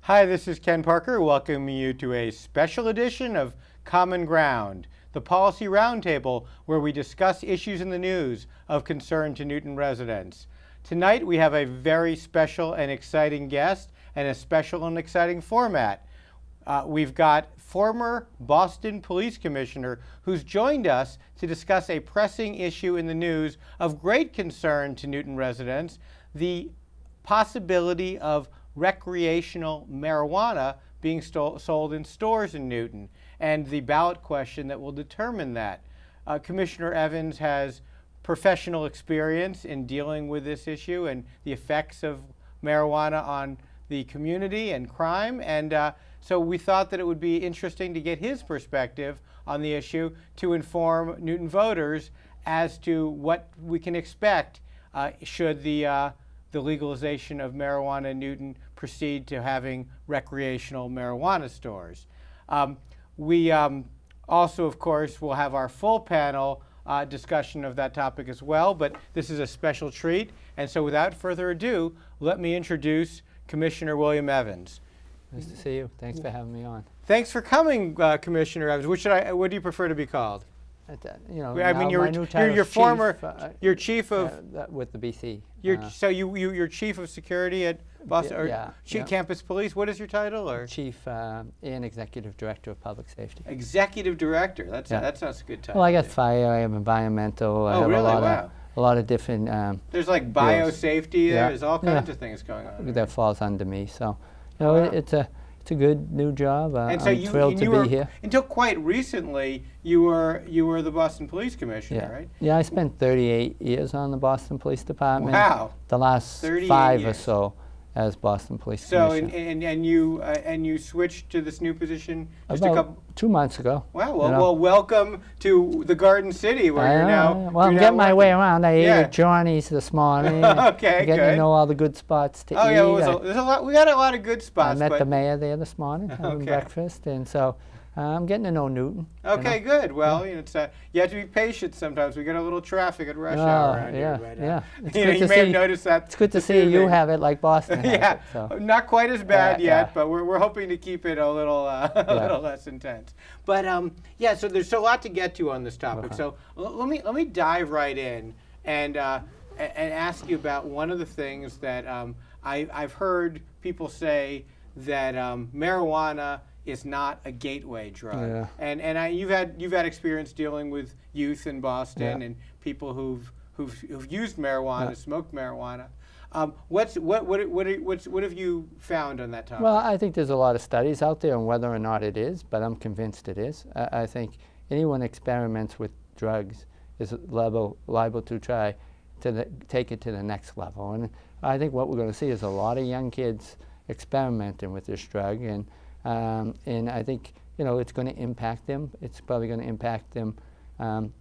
Hi, this is Ken Parker welcoming you to a special edition of Common Ground, the policy roundtable where we discuss issues in the news of concern to Newton residents. Tonight we have a very special and exciting guest and a special and exciting format. We've got former Boston Police Commissioner who's joined us to discuss a pressing issue in the news of great concern to Newton residents, the possibility of recreational marijuana being sold in stores in Newton, and the ballot question that will determine that. Commissioner Evans has professional experience in dealing with this issue and the effects of marijuana on the community and crime, and so we thought that it would be interesting to get his perspective on the issue to inform Newton voters as to what we can expect should the legalization of marijuana in Newton proceed to having recreational marijuana stores. We also, of course, will have our full panel discussion of that topic as well, but this is a special treat. And so without further ado, let me introduce Commissioner William Evans. Nice to see you. Thanks for having me on. Thanks for coming, Commissioner Evans. What do you prefer to be called? You know, I mean, you're former, you're chief of with the BC. So you're chief of security at Boston, yeah. Campus Police. What is your title? Or chief and executive director of public safety. Executive director. That sounds a good title. Well, I got fire. I have environmental. I have a lot of different. There's like biosafety. There's all kinds of things going on. That falls under me. So, you know, it's a good new job. And so I'm thrilled to be here. Until quite recently, you were the Boston Police Commissioner, right? Yeah, I spent 38 years on the Boston Police Department. Wow. The last 5 or so as Boston Police Commissioner. So, and you switched to this new position just about 2 months ago. Wow. Well, welcome to the Garden City, where you're now. Well, I'm getting my way around. I ate at Johnny's this morning. Okay, getting to know all the good spots to eat. Oh yeah, there's a lot. We got a lot of good spots. I met the mayor there this morning having breakfast, and so I'm getting to know Newton. Okay, good. Well, you know, you have to be patient sometimes. We get a little traffic at rush hour around here. But, you may have noticed that. It's good to see you have it like Boston has it, so. Not quite as bad yet, but we're hoping to keep it a little little less intense. But so there's a lot to get to on this topic. So let me dive right in and ask you about one of the things that I've heard people say that marijuana is not a gateway drug, and you've had experience dealing with youth in Boston and people who've used marijuana, smoked marijuana. What have you found on that topic? Well, I think there's a lot of studies out there on whether or not it is, but I'm convinced it is. I think anyone experiments with drugs is liable to try to take it to the next level, and I think what we're going to see is a lot of young kids experimenting with this drug, and I think, you know, it's going to impact them. It's probably going to impact them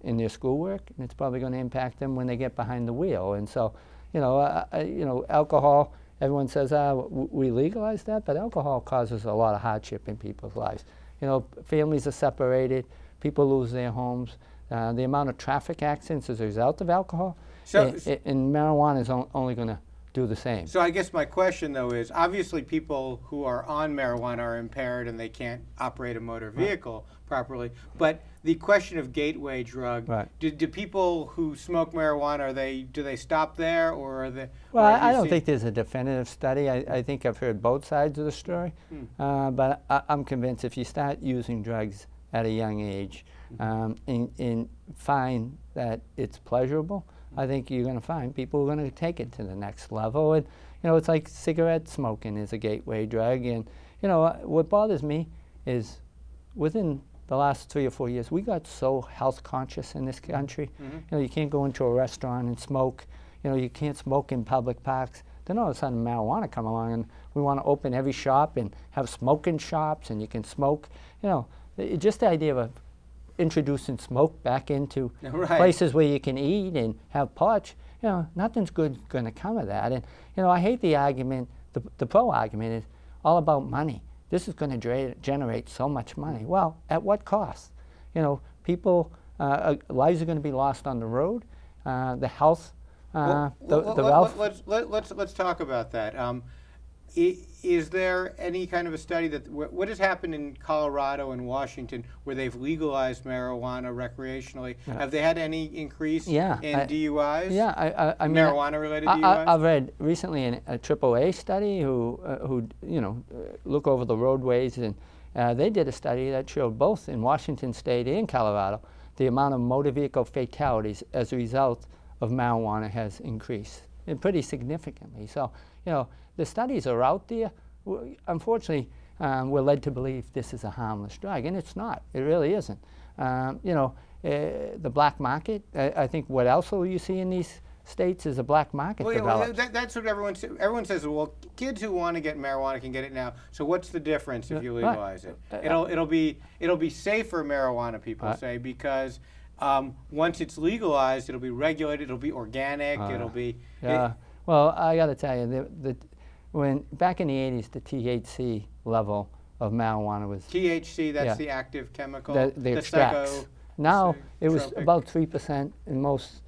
in their schoolwork, and it's probably going to impact them when they get behind the wheel. And so, you know, alcohol. Everyone says, we legalize that, but alcohol causes a lot of hardship in people's lives. You know, families are separated, people lose their homes. The amount of traffic accidents as a result of alcohol, and marijuana is only going to do the same. So I guess my question, though, is obviously people who are on marijuana are impaired and they can't operate a motor vehicle properly. But the question of gateway drug, do people who smoke marijuana, do they stop there, or are they? Well, I don't think there's a definitive study. I think I've heard both sides of the story, but I'm convinced if you start using drugs at a young age and find that it's pleasurable, I think you're going to find people are going to take it to the next level. And, you know, it's like cigarette smoking is a gateway drug. And, you know, what bothers me is within the last 3 or 4 years, we got so health conscious in this country. You know, you can't go into a restaurant and smoke. You know, you can't smoke in public parks. Then all of a sudden marijuana come along and we want to open every shop and have smoking shops and you can smoke. You know, just the idea of introducing smoke back into places where you can eat and have potch, you know, nothing's good going to come of that. And, you know, I hate the argument, the pro argument is all about money. This is going to generate so much money. Well, at what cost? You know, people, lives are going to be lost on the road, the health, the wealth. Let's talk about that. Is there any kind of a study that what has happened in Colorado and Washington where they've legalized marijuana recreationally? Yeah. Have they had any increase Yeah, in DUIs? Yeah, I mean, marijuana-related DUIs? I've read recently in a AAA study who look over the roadways, and they did a study that showed both in Washington State and Colorado the amount of motor vehicle fatalities as a result of marijuana has increased, and pretty significantly. So, the studies are out there. Unfortunately, we're led to believe this is a harmless drug, and it's not. It really isn't. The black market, I think what else will you see in these states is a black market develops. That's what everyone says. Well, kids who want to get marijuana can get it now. So what's the difference if you legalize it? It'll be safer marijuana, people say, because once it's legalized, it'll be regulated. It'll be organic. It'll be Well, I got to tell you, when back in the 80s, the THC level of marijuana was THC. That's the active chemical. The extracts. Now it was about 3% in most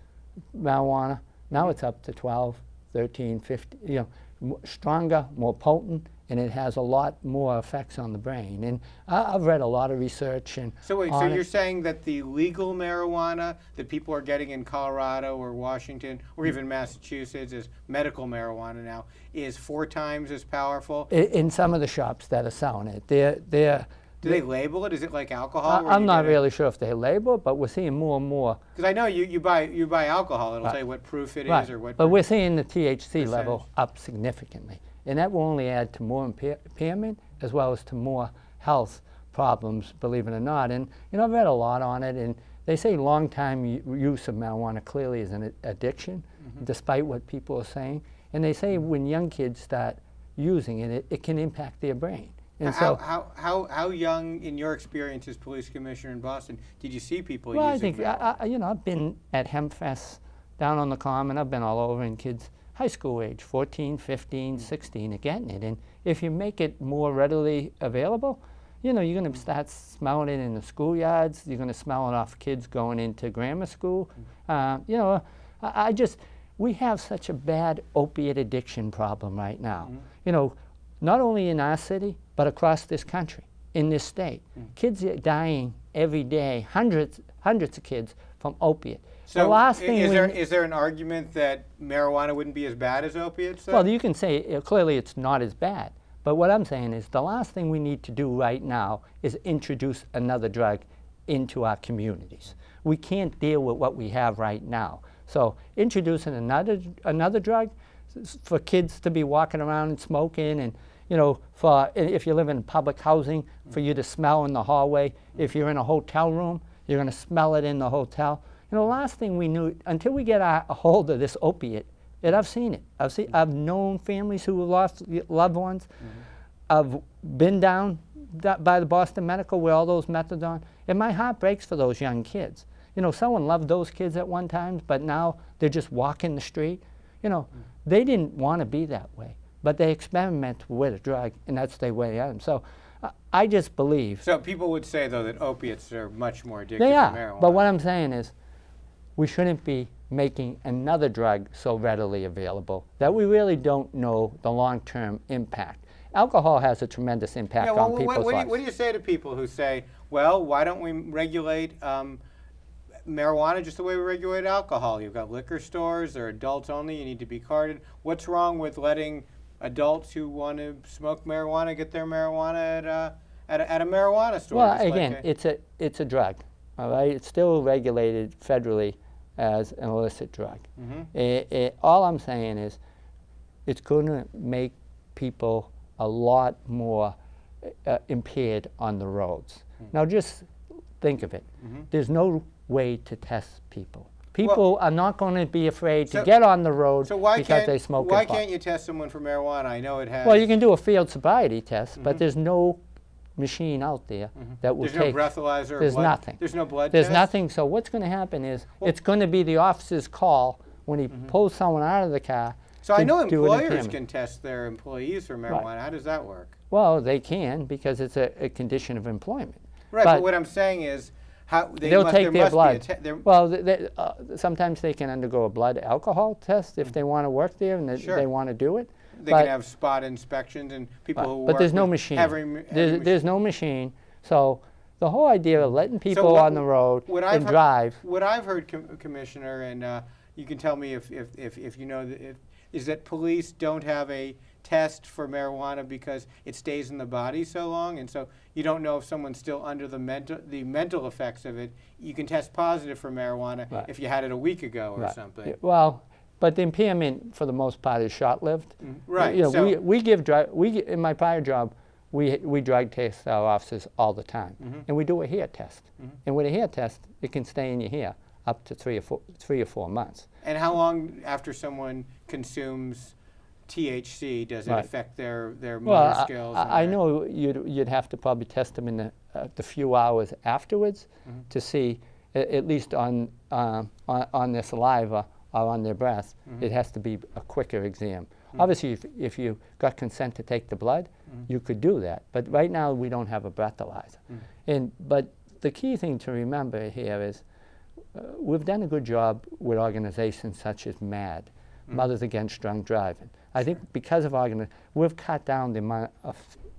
marijuana. Now it's up to 12, 13, 15. Stronger, more potent, and it has a lot more effects on the brain. And I've read a lot of research. And so wait, so you're saying that the legal marijuana that people are getting in Colorado or Washington or even Massachusetts is medical marijuana now is 4 times as powerful? In some of the shops that are selling it, do they label it? Is it like alcohol? I'm not really sure if they label it, but we're seeing more and more. Because I know you buy alcohol, it'll tell you what proof it is or what. But we're seeing the THC level up significantly, and that will only add to more impairment as well as to more health problems, believe it or not. And I've read a lot on it, and they say long-time use of marijuana clearly is an addiction, despite what people are saying. And they say when young kids start using it, it can impact their brain. And how young, in your experience as police commissioner in Boston, did you see people using marijuana? I think, I've been at Hempfest down on the Common. I've been all over in kids high school age, 14, 15, 16, are getting it. And if you make it more readily available, you're going to start smelling it in the schoolyards. You're going to smell it off kids going into grammar school. We have such a bad opiate addiction problem right now. Not only in our city, but across this country, in this state. Kids are dying every day, hundreds of kids from opiate. So the last thing is there an argument that marijuana wouldn't be as bad as opiates, then? Well, you can say clearly it's not as bad. But what I'm saying is the last thing we need to do right now is introduce another drug into our communities. We can't deal with what we have right now. So introducing another drug for kids to be walking around and smoking, and for if you live in public housing, for you to smell in the hallway. If you're in a hotel room, you're going to smell it in the hotel. The last thing we knew, until we get a hold of this opiate, and I've seen it. I've known families who lost loved ones. I've been down by the Boston Medical where all those methadone, and my heart breaks for those young kids. Someone loved those kids at one time, but now they're just walking the street. They didn't want to be that way, but they experiment with a drug, and that's the way they are. So I just believe. So people would say, though, that opiates are much more addictive than marijuana. But what I'm saying is we shouldn't be making another drug so readily available that we really don't know the long-term impact. Alcohol has a tremendous impact on people's lives. What do you say to people who say, well, why don't we regulate marijuana just the way we regulate alcohol? You've got liquor stores, they're adults only, you need to be carded. What's wrong with letting adults who want to smoke marijuana get their marijuana at a marijuana store? Well, again, it's a drug, all right? It's still regulated federally as an illicit drug. All I'm saying is it's going to make people a lot more impaired on the roads. Now just think of it. There's no way to test people. People are not going to be afraid to get on the road because they smoke. Why can't you test someone for marijuana? I know it has. Well, you can do a field sobriety test, but there's no machine out there that will take. There's no breathalyzer. There's nothing. There's no blood There's test? nothing. So what's going to happen is it's going to be the officer's call when he pulls someone out of the car. So I know employers can test their employees for marijuana. Right. How does that work? Well, they can because it's a condition of employment. Right, but what I'm saying is, they'll take their blood. Well, sometimes they can undergo a blood alcohol test if they want to work there and they want to do it. They can have spot inspections and people who but work there's no with machine. There's no machine. So the whole idea of letting people on the road and drive. What I've heard, Commissioner, and you can tell me if you know, is that police don't have a test for marijuana because it stays in the body so long, and so you don't know if someone's still under the mental effects of it. You can test positive for marijuana if you had it a week ago or something. Well, but the impairment for the most part is short-lived. Right. You know, in my prior job, we drug test our officers all the time, and we do a hair test. And with a hair test, it can stay in your hair up to 3 or 4 months. And how long after someone consumes THC does it affect their motor skills? I know you'd have to probably test them in the few hours afterwards to see, at least on their saliva or on their breath. It has to be a quicker exam. Obviously, if you got consent to take the blood, you could do that. But right now, we don't have a breathalyzer. But the key thing to remember here is we've done a good job with organizations such as MAD, Mothers Against Drunk Driving. I think because of we've cut down the amount of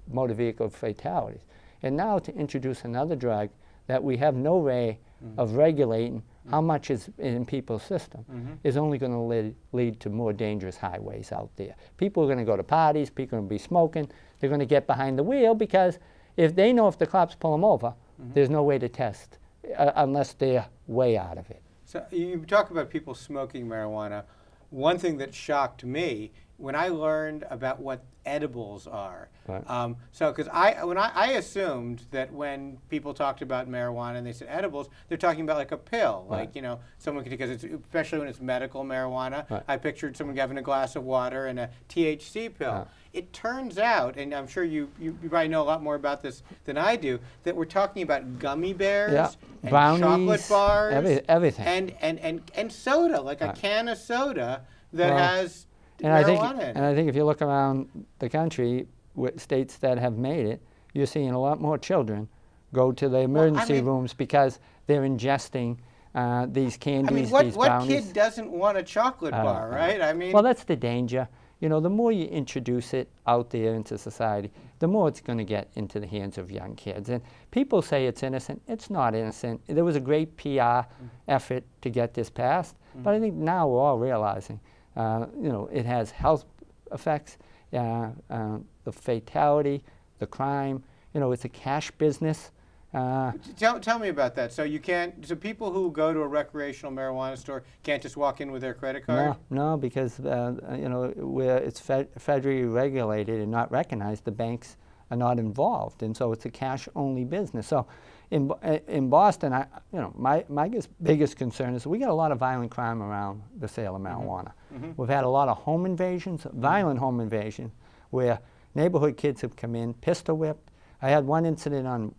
motor vehicle fatalities. And now to introduce another drug that we have no way of regulating how much is in people's system is only going to lead to more dangerous highways out there. People are going to go to parties, people are going to be smoking, they're going to get behind the wheel because if they know if the cops pull them over, there's no way to test unless they're way out of it. So you talk about people smoking marijuana. One thing that shocked me when I learned about what edibles are. Right. So because I assumed that when people talked about marijuana and they said edibles, they're talking about like a pill, Right. like, you know, someone could, because it's, especially when it's medical marijuana. Right. I pictured someone having a glass of water and a THC pill. Right. It turns out, and I'm sure you probably know a lot more about this than I do, that we're talking about gummy bears and brownies, chocolate bars, everything, and soda, like a can of soda that has and marijuana in it. I think if you look around the country, with states that have made it, you're seeing a lot more children go to the emergency rooms because they're ingesting these candies, these brownies. What kid doesn't want a chocolate bar, right? I mean, well, that's the danger. You know, the more you introduce it out there into society, the more it's going to get into the hands of young kids. And people say it's innocent. It's not innocent. There was a great PR effort to get this passed, but I think now we're all realizing, you know, it has health effects, the fatality, the crime. You know, it's a cash business. Tell me about that. So you can't. So people who go to a recreational marijuana store can't just walk in with their credit card. No, because you know, where it's federally regulated and not recognized, the banks are not involved, and so it's a cash-only business. So, in Boston, you know, my biggest concern is we got a lot of violent crime around the sale of marijuana. We've had a lot of home invasions, violent home invasions, where neighborhood kids have come in, pistol whipped. I had one incident on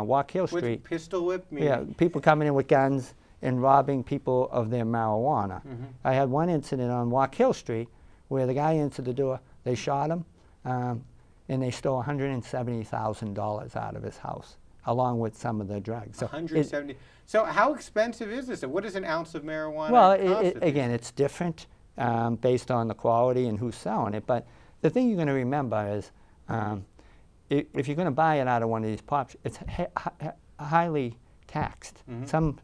Walk Hill Street. What's pistol whip mean? Yeah, people coming in with guns and robbing people of their marijuana. I had one incident on Walk Hill Street where the guy answered the door, they shot him, and they stole $170,000 out of his house, along with some of the drugs. So 170. So how expensive is this? What is an ounce of marijuana well, cost? Again, it's different based on the quality and who's selling it. But the thing you're going to remember is, if you're going to buy it out of one of these pops, it's highly taxed. Some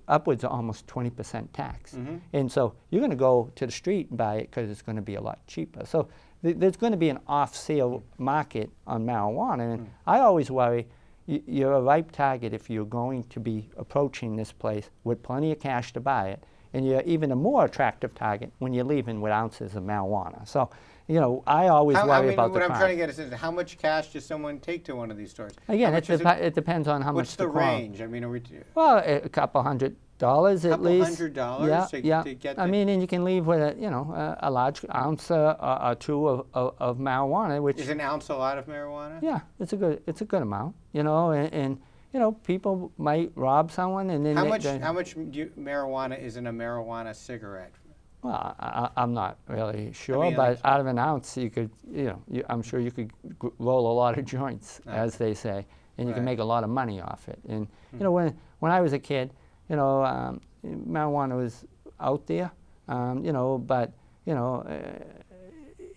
upwards of almost 20% tax. And so you're going to go to the street and buy it because it's going to be a lot cheaper. So there's going to be an off-sale market on marijuana. And I always worry you're a ripe target if you're going to be approaching this place with plenty of cash to buy it. And you're even a more attractive target when you're leaving with ounces of marijuana. So, you know, I always worry about the crime. What I'm trying to get is how much cash does someone take to one of these stores? Again, it depends on how much. What's the range? I mean, well, a couple $100 at least. $100 to get I mean, and you can leave with a large ounce or two of marijuana, which is an ounce a lot of marijuana. Yeah, it's a good amount. You know, and you know, people might rob someone and then how much marijuana is in a marijuana cigarette? Well, I'm not really sure, but out of an ounce, you could, I'm sure you could roll a lot of joints, as they say, and you can make a lot of money off it. And you know, when I was a kid, marijuana was out there, but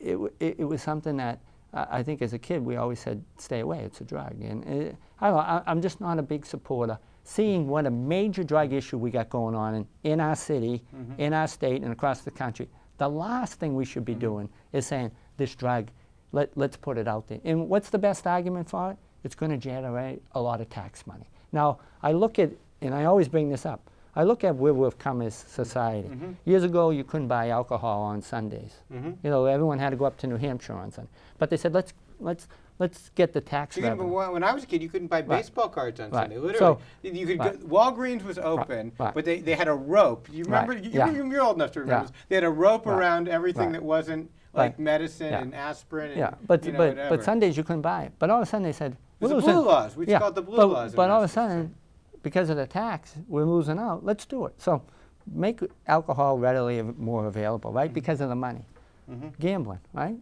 it was something that I think as a kid we always said, stay away, it's a drug. And I don't know, I'm just not a big supporter. Seeing what a major drug issue we got going on in our city, in our state, and across the country, the last thing we should be doing is saying, this drug, let's put it out there. And what's the best argument for it? It's going to generate a lot of tax money. Now, I look at, and I always bring this up, I look at where we've come as society. Years ago, you couldn't buy alcohol on Sundays. You know, everyone had to go up to New Hampshire on Sunday. But they said, let's get the tax revenue. When I was a kid, you couldn't buy baseball cards on Sunday. Literally, So, you could go, Walgreens was open, but they had a rope. You remember? You're old enough to remember. This. They had a rope around everything that wasn't like medicine and aspirin. And, but Sundays you couldn't buy it. But all of a sudden they said, the blue laws. We call it the blue laws. But all of a sudden, because of the tax, we're losing out. Let's do it. So make alcohol readily more available, right? Because of the money. Gambling, right?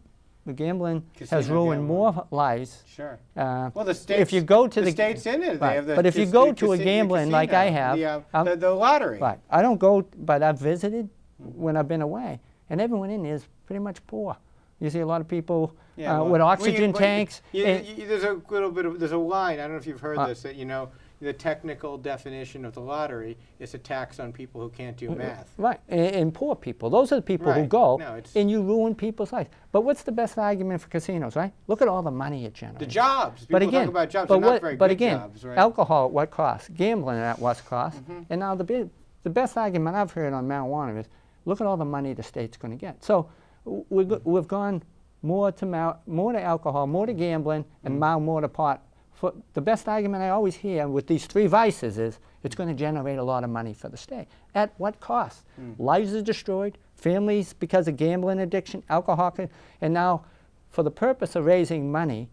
The gambling has ruined more lives. Sure. Well, the states. If you go to the states in it, they have the. But if you go to a gambling like I have, the lottery. Right. I don't go, but I've visited when I've been away, and everyone in there is pretty much poor. You see a lot of people with oxygen tanks. There's a little bit of, there's a line, I don't know if you've heard this, that, you know, the technical definition of the lottery is a tax on people who can't do math. Right, and poor people. Those are the people who go, and you ruin people's lives. But what's the best argument for casinos, right? Look at all the money it generates. The jobs. People talk about jobs, they're not very good jobs, right? Alcohol at what cost? Gambling at what cost? And now the best argument I've heard on marijuana is, look at all the money the state's going to get. So we've gone more to alcohol, more to gambling, and now more to pot. For the best argument I always hear with these three vices is it's going to generate a lot of money for the state. At what cost? Lives are destroyed, families because of gambling addiction, alcohol, and now for the purpose of raising money,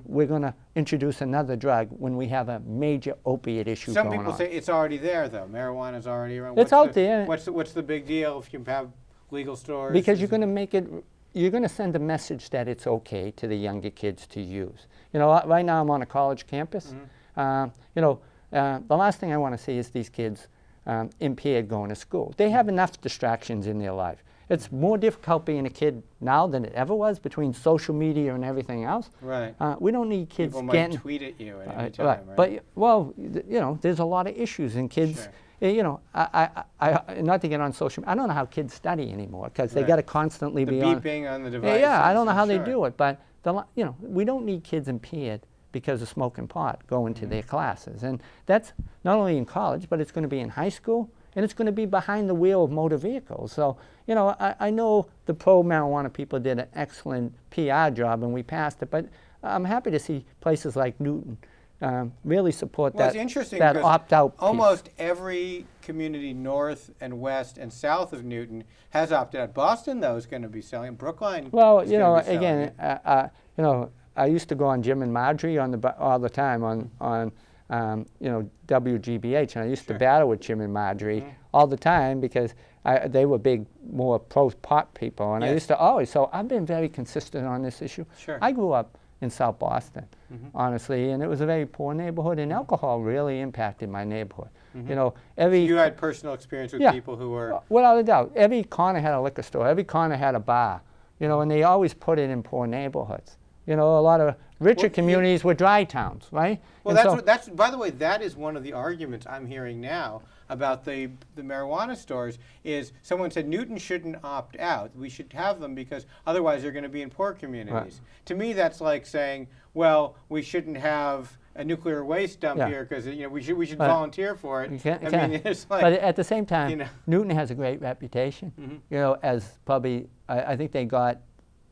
we're going to introduce another drug when we have a major opiate issue going on. Some people say it's already there, though. Marijuana's already around. It's out there. What's the big deal if you have legal stores? Because you're going to make it. You're going to send a message that it's okay to the younger kids to use. You know, right now I'm on a college campus. You know, the last thing I want to see is these kids impaired going to school. They have enough distractions in their life. It's more difficult being a kid now than it ever was between social media and everything else. Right. We don't need kids People getting. Might tweet at you at any time, right? But well, you know, there's a lot of issues in kids. Sure. You know, I not to get on social media, I don't know how kids study anymore because they got to constantly be on. The beeping on the devices. Yeah, I don't know how they do it, but you know, we don't need kids impaired because of smoking pot going to their classes, and that's not only in college, but it's going to be in high school, and it's going to be behind the wheel of motor vehicles. So, you know, I know the pro-marijuana people did an excellent PR job, and we passed it, but I'm happy to see places like Newton really support that opt-out piece. Almost every community north and west and south of Newton has opted out. Boston, though, is going to be selling. Brookline. Well, you know, again, you know, I used to go on Jim and Marjorie all the time on you know, WGBH, and I used to battle with Jim and Marjorie all the time because they were big, more pro-pot people, and I used to always. So I've been very consistent on this issue. Sure. I grew up in South Boston, honestly, and it was a very poor neighborhood, and alcohol really impacted my neighborhood. You know, so you had personal experience with people who were. Without a doubt, every corner had a liquor store, every corner had a bar. You know, and they always put it in poor neighborhoods. You know, a lot of richer communities were dry towns, right? Well, that's by the way, that is one of the arguments I'm hearing now about the marijuana stores is someone said Newton shouldn't opt out. We should have them because otherwise they're going to be in poor communities. Right. To me, that's like saying, well, we shouldn't have a nuclear waste dump here because you know we should volunteer for it. I mean, it's like, but at the same time, you know, Newton has a great reputation. You know, as probably I think they got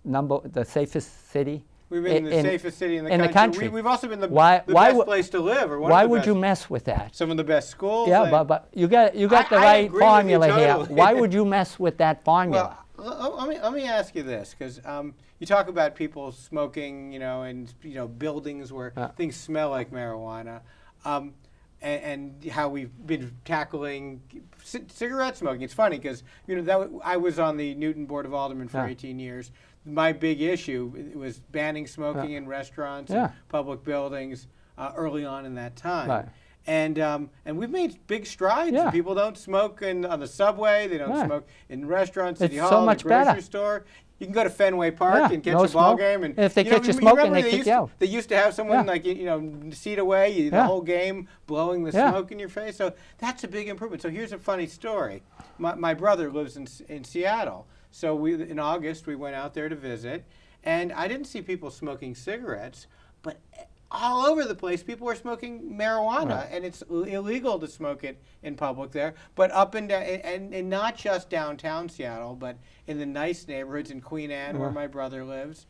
the safest city. We've been the safest city in the country. We've also been the best place to live. Or why would you mess with that? Some of the best schools. Yeah, but you got the right formula here. Why would you mess with that formula? Well, let me ask you this, because you talk about people smoking, you know, and you know buildings where things smell like marijuana, and how we've been tackling cigarette smoking. It's funny because you know I was on the Newton Board of Aldermen for 18 years. My big issue was banning smoking in restaurants and public buildings early on in that time. Right. And we've made big strides. Yeah. People don't smoke on the subway. They don't smoke in restaurants, City Hall, the grocery store. You can go to Fenway Park and catch no a ball smoke. game, and If they catch you smoking, they kick you out. They used to have someone like seat away the whole game, blowing the smoke in your face. So that's a big improvement. So here's a funny story. My brother lives in Seattle, so in August we went out there to visit, and I didn't see people smoking cigarettes, but all over the place, people were smoking marijuana, and it's illegal to smoke it in public there. But up and down, and not just downtown Seattle, but in the nice neighborhoods in Queen Anne, where my brother lives.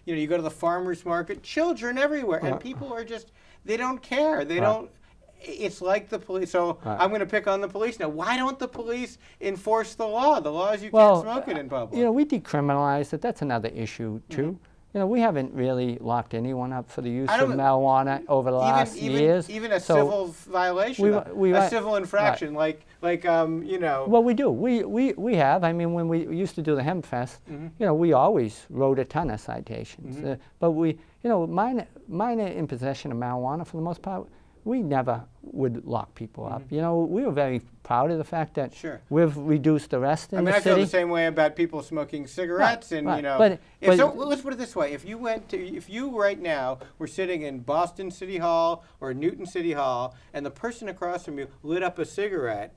You go to the farmers market, children everywhere, and people are they don't care. They don't. It's like the police. So I'm going to pick on the police now. Why don't the police enforce the law? The law is you can't smoke it in public. We decriminalized it. That's another issue too. We haven't really locked anyone up for the use of marijuana over the last years. Even a civil violation, a civil infraction, like. Well, we do. We have. I mean, when we used to do the Hemp Fest, we always wrote a ton of citations. But minor in possession of marijuana, for the most part, we never would lock people up. We were very proud of the fact that we've reduced arrests in the city. I feel the same way about people smoking cigarettes, so let's put it this way: if you right now were sitting in Boston City Hall or Newton City Hall, and the person across from you lit up a cigarette,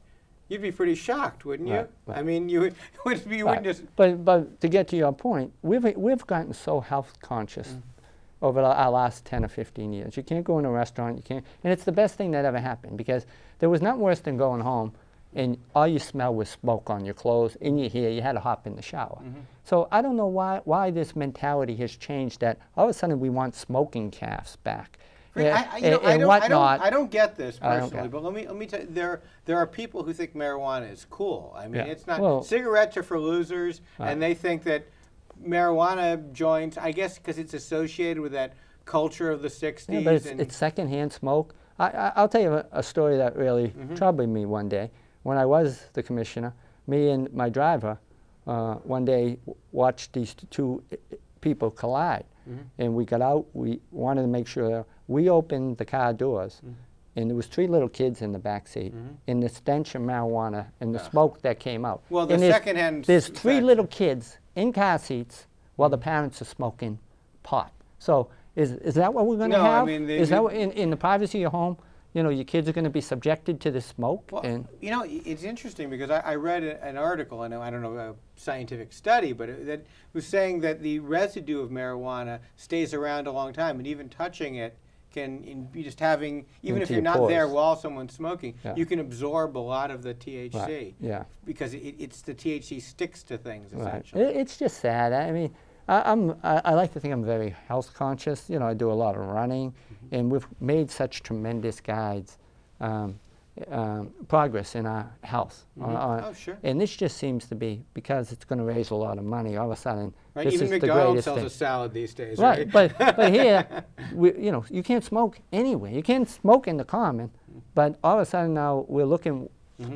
you'd be pretty shocked, wouldn't you? Right. I mean, you wouldn't just. But to get to your point, we've gotten so health conscious over our last 10 or 15 years. You can't go in a restaurant, and it's the best thing that ever happened, because there was nothing worse than going home and all you smell was smoke on your clothes, in your hair, you had to hop in the shower. So I don't know why this mentality has changed, that all of a sudden we want smoking calves back. I don't get this personally, but let me tell you, there are people who think marijuana is cool. I mean, it's not. Cigarettes are for losers, and they think that marijuana joints, I guess because it's associated with that culture of the 60s. Yeah, but it's secondhand smoke. I'll tell you a story that really troubled me one day. When I was the commissioner, me and my driver one day watched these two people collide. And we got out, we wanted to make sure, we opened the car doors, and there was 3 little kids in the back seat, and the stench of marijuana and the smoke that came out. Well, there's 3 little kids in car seats while the parents are smoking pot. So is that what we're going to have? I mean, is that what, in the privacy of your home, your kids are going to be subjected to the smoke? Well, it's interesting because I read an article, and I don't know a scientific study, but that was saying that the residue of marijuana stays around a long time, and even touching it can be just having, even if you're not there while someone's smoking, you can absorb a lot of the THC. Because it's the THC sticks to things, essentially. It's just sad. I mean, I like to think I'm very health conscious. I do a lot of running, and we've made such tremendous progress in our health. And this just seems to be, because it's going to raise a lot of money, all of a sudden, this Even is McDonald's the greatest sells thing. a salad these days, right? But here, you can't smoke anywhere. You can't smoke in the common, but all of a sudden now we're looking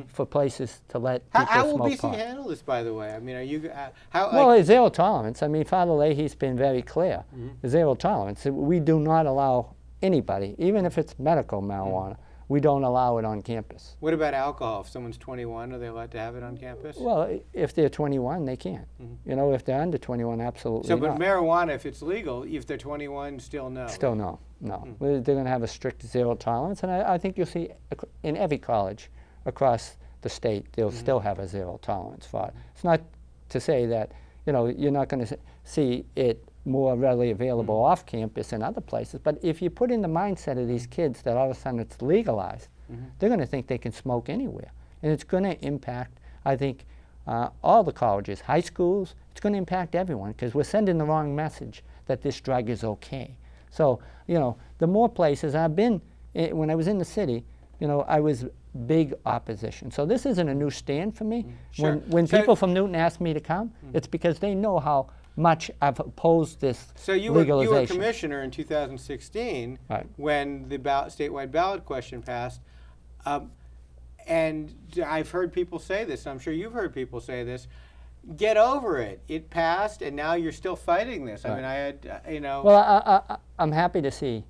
for places to let people how will smoke BC pot. handle this, by the way? I mean, are you It's zero tolerance. I mean, Father Leahy's been very clear. Zero tolerance. We do not allow anybody, even if it's medical marijuana, we don't allow it on campus. What about alcohol? If someone's 21, are they allowed to have it on campus? Well, if they're 21, they can't. If they're under 21, absolutely not. But marijuana, if it's legal, if they're 21, still no. Still no. They're going to have a strict zero tolerance, and I think you'll see in every college across the state, they'll still have a zero tolerance for it. It's not to say that, you're not going to see it more readily available off campus and other places, but if you put in the mindset of these kids that all of a sudden it's legalized, they're going to think they can smoke anywhere. And it's going to impact, I think, all the colleges, high schools. It's going to impact everyone, because we're sending the wrong message that this drug is okay. So, the more places I've been, when I was in the city, I was big opposition. So this isn't a new stand for me. When people from Newton ask me to come, it's because they know how much I've opposed this legalization. You were commissioner in 2016 when the statewide ballot question passed. And I've heard people say this, and I'm sure you've heard people say this, get over it. It passed, and now you're still fighting this. I mean, I had, Well, I'm happy to see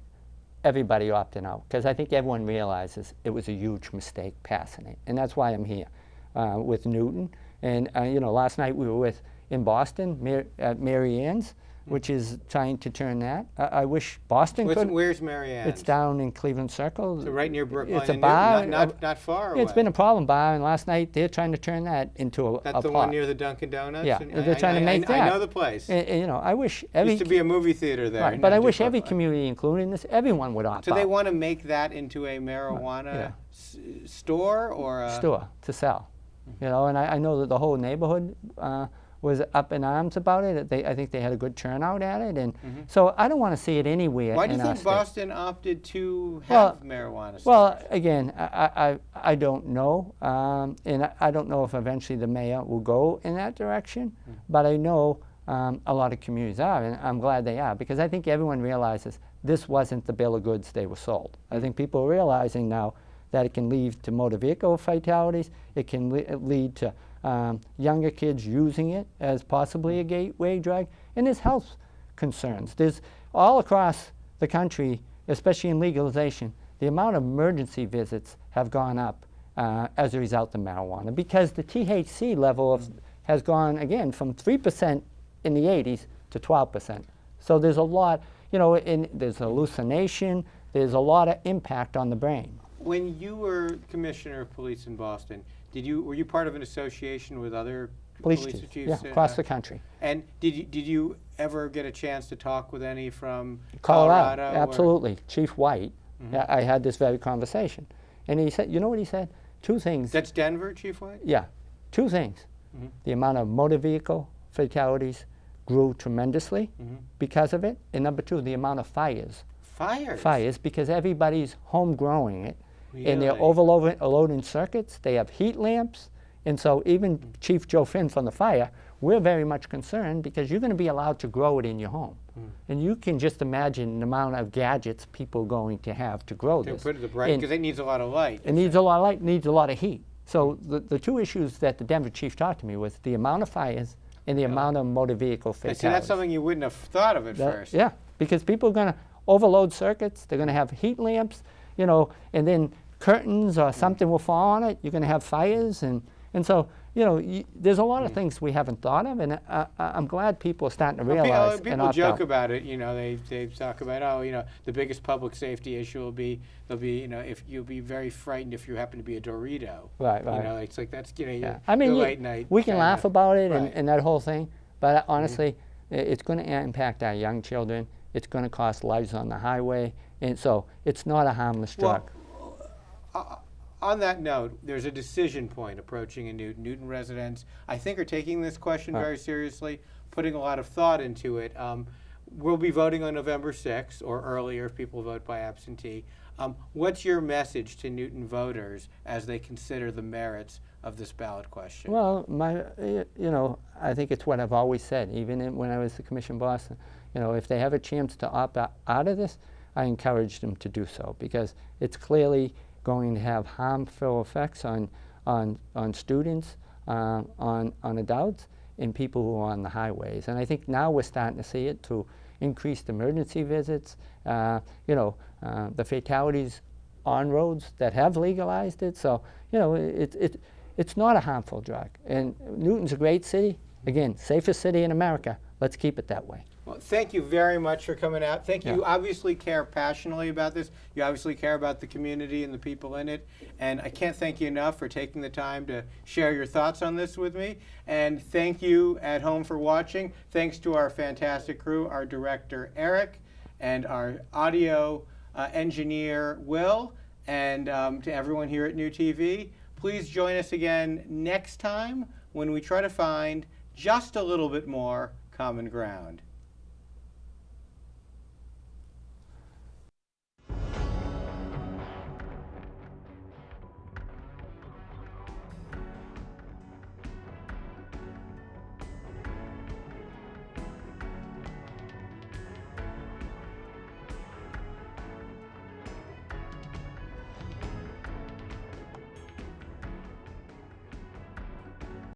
everybody opting out, because I think everyone realizes it was a huge mistake passing it. And that's why I'm here with Newton. And, last night we were with in Boston, at Mary Ann's, which is trying to turn that. I wish Boston could. Where's Mary Ann's? It's down in Cleveland Circle. So right near Brookline. It's a bar. Not far away. It's been a problem bar, and last night they're trying to turn that into a That's the one near the Dunkin' Donuts? Yeah, they're trying to make that. I know the place. And, I wish used to be a movie theater there. Right, but I wish every community, including this, everyone would opt out. So they want to make that into a marijuana store or a... Store to sell. And I know that the whole neighborhood was up in arms about it. I think they had a good turnout at it, and so I don't want to see it anywhere. Why do you think Boston opted to have marijuana stores? Well, again, I don't know, and I don't know if eventually the mayor will go in that direction, but I know a lot of communities are, and I'm glad they are, because I think everyone realizes this wasn't the bill of goods they were sold. I think people are realizing now that it can lead to motor vehicle fatalities, it can lead to younger kids using it as possibly a gateway drug, and there's health concerns. There's all across the country, especially in legalization, the amount of emergency visits have gone up as a result of marijuana, because the THC level has gone, again, from 3% in the 80s to 12%. So there's a lot, there's hallucination, there's a lot of impact on the brain. When you were commissioner of police in Boston, were you part of an association with other police chiefs? Yeah, across the country. And did you ever get a chance to talk with any from Colorado? Absolutely. Chief White, I had this very conversation. And he said, you know what he said? Two things. That's Denver, Chief White? Yeah, two things. The amount of motor vehicle fatalities grew tremendously because of it. And number two, the amount of fires. Fires, because everybody's home growing it. Really? And they're overloading circuits. They have heat lamps. And so even Chief Joe Finn from the fire, we're very much concerned because you're going to be allowed to grow it in your home. And you can just imagine the amount of gadgets people are going to have to grow this. Because it needs a lot of light. It needs a lot of light, needs a lot of heat. So the two issues that the Denver chief talked to me was the amount of fires and the amount of motor vehicle fatalities. See, that's something you wouldn't have thought of at first. Yeah, because people are going to overload circuits. They're going to have heat lamps, and then curtains or something will fall on it. You're going to have fires, and so there's a lot of things we haven't thought of, and I'm glad people are starting to realize. People joke about it. They talk about the biggest public safety issue will be if you'll be very frightened if you happen to be a Dorito. Right. It's like that's I mean, late night. We can laugh about it and that whole thing, but honestly, it's going to impact our young children. It's going to cost lives on the highway, and so it's not a harmless drug. On that note, there's a decision point approaching in Newton. Newton residents, I think, are taking this question very seriously, putting a lot of thought into it. We'll be voting on November 6th, or earlier if people vote by absentee. What's your message to Newton voters as they consider the merits of this ballot question? Well, I think it's what I've always said, even when I was the Commission boss. If they have a chance to opt out of this, I encourage them to do so, because it's clearly going to have harmful effects on students, on adults, and people who are on the highways. And I think now we're starting to see it to increased emergency visits, the fatalities on roads that have legalized it. So, it's not a harmful drug. And Newton's a great city. Again, safest city in America. Let's keep it that way. Well, thank you very much for coming out. Thank you. You obviously care passionately about this. You obviously care about the community and the people in it. And I can't thank you enough for taking the time to share your thoughts on this with me. And thank you at home for watching. Thanks to our fantastic crew, our director, Eric, and our audio engineer, Will, and to everyone here at New TV. Please join us again next time when we try to find just a little bit more common ground.